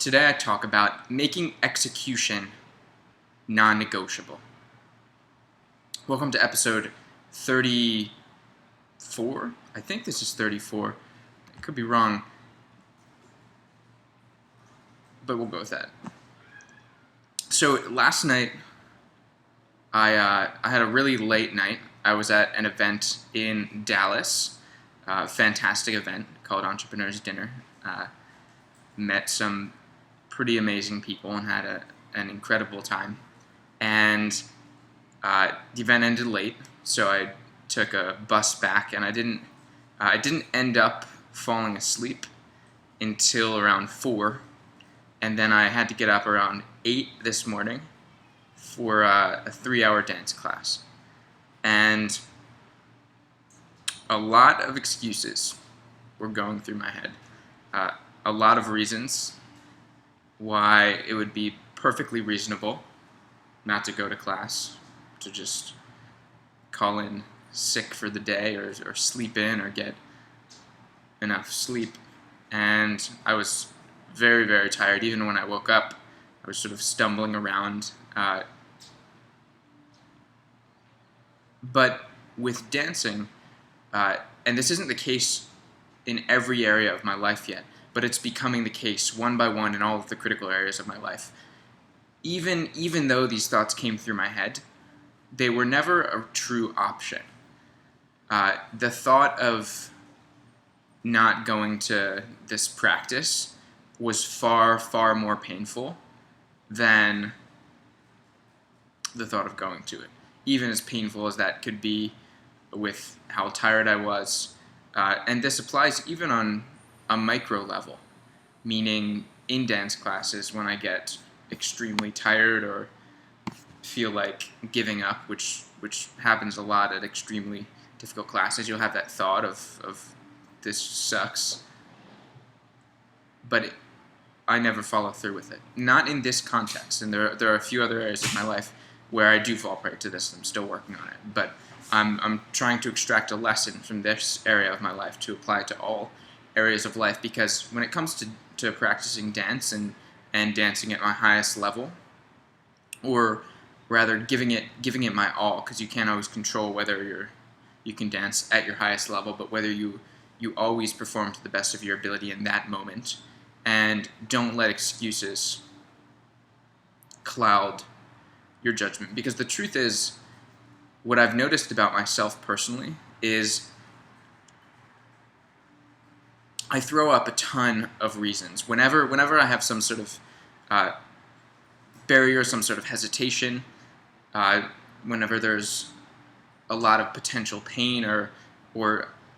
Today I talk about making execution non-negotiable. Welcome to episode 34. I think this is 34. I could be wrong, but we'll go with that. So last night, I had a really late night. I was at an event in Dallas, fantastic event called Entrepreneurs Dinner. Met some pretty amazing people and had an incredible time. And the event ended late, so I took a bus back, and I didn't end up falling asleep until around 4, and then I had to get up around 8 this morning for a 3-hour dance class. And a lot of excuses were going through my head. A lot of reasons why it would be perfectly reasonable not to go to class, to just call in sick for the day or sleep in or get enough sleep. And I was very, very tired. Even when I woke up, I was sort of stumbling around. But with dancing, and this isn't the case in every area of my life yet, but it's becoming the case one by one in all of the critical areas of my life. Even though these thoughts came through my head, they were never a true option. The thought of not going to this practice was far, far more painful than the thought of going to it. Even as painful as that could be with how tired I was. And this applies even on a micro level, meaning in dance classes when I get extremely tired or feel like giving up, which happens a lot at extremely difficult classes. You'll have that thought of this sucks, but I never follow through with it. Not in this context, and there are a few other areas of my life where I do fall prey to this. I'm still working on it, but I'm trying to extract a lesson from this area of my life to apply to all areas of life, because when it comes to practicing dance and dancing at my highest level, or rather giving it my all, because you can't always control whether you can dance at your highest level, but whether you always perform to the best of your ability in that moment, and don't let excuses cloud your judgment. Because the truth is, what I've noticed about myself personally is I throw up a ton of reasons. Whenever I have some sort of barrier, some sort of hesitation, whenever there's a lot of potential pain, or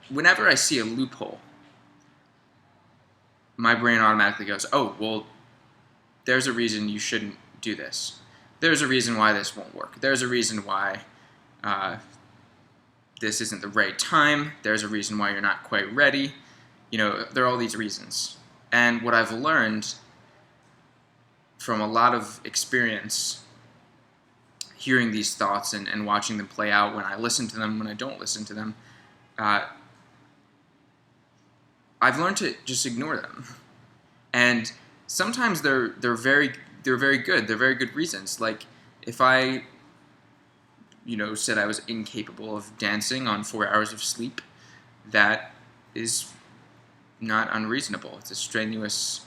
whenever I see a loophole, my brain automatically goes, oh, well, there's a reason you shouldn't do this. There's a reason why this won't work. There's a reason why this isn't the right time. There's a reason why you're not quite ready. There are all these reasons. And what I've learned from a lot of experience hearing these thoughts and watching them play out, when I listen to them, when I don't listen to them, I've learned to just ignore them. And sometimes they're very good. They're very good reasons. Like if I said I was incapable of dancing on 4 hours of sleep, that is not unreasonable. It's a strenuous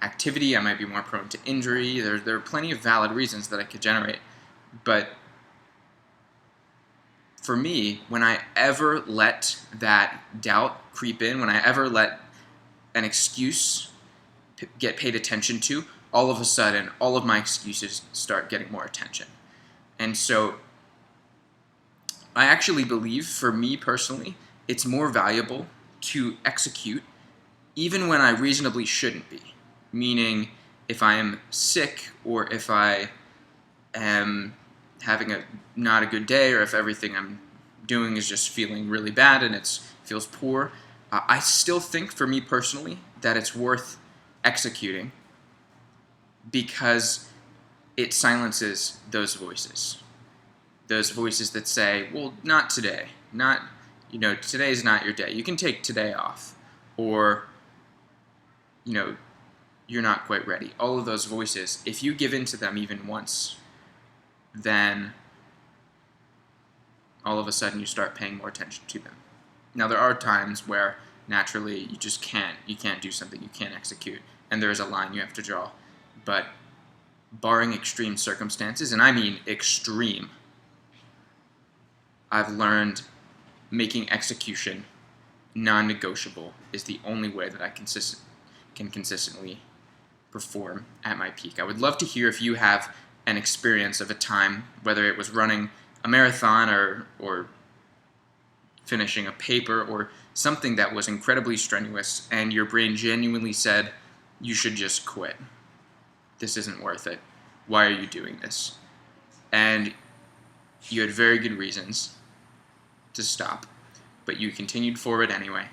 activity. I might be more prone to injury. There are plenty of valid reasons that I could generate. But for me, when I ever let that doubt creep in, when I ever let an excuse get paid attention to, all of a sudden, all of my excuses start getting more attention. And so I actually believe, for me personally, it's more valuable to execute even when I reasonably shouldn't be. Meaning, if I am sick, or if I am having not a good day, or if everything I'm doing is just feeling really bad and it feels poor, I still think, for me personally, that it's worth executing, because it silences those voices that say, well, not today, today's not your day. You can take today off, or you're not quite ready. All of those voices, if you give in to them even once, then all of a sudden you start paying more attention to them. Now, there are times where naturally you just can't do something, you can't execute, and there is a line you have to draw. But barring extreme circumstances, and I mean extreme, I've learned making execution non-negotiable is the only way that I can consistently perform at my peak. I would love to hear if you have an experience of a time, whether it was running a marathon or finishing a paper or something that was incredibly strenuous, and your brain genuinely said, you should just quit. This isn't worth it. Why are you doing this? And you had very good reasons to stop, but you continued forward anyway,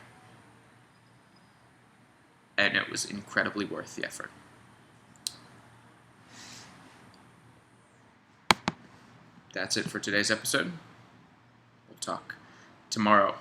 and it was incredibly worth the effort. That's it for today's episode. We'll talk tomorrow.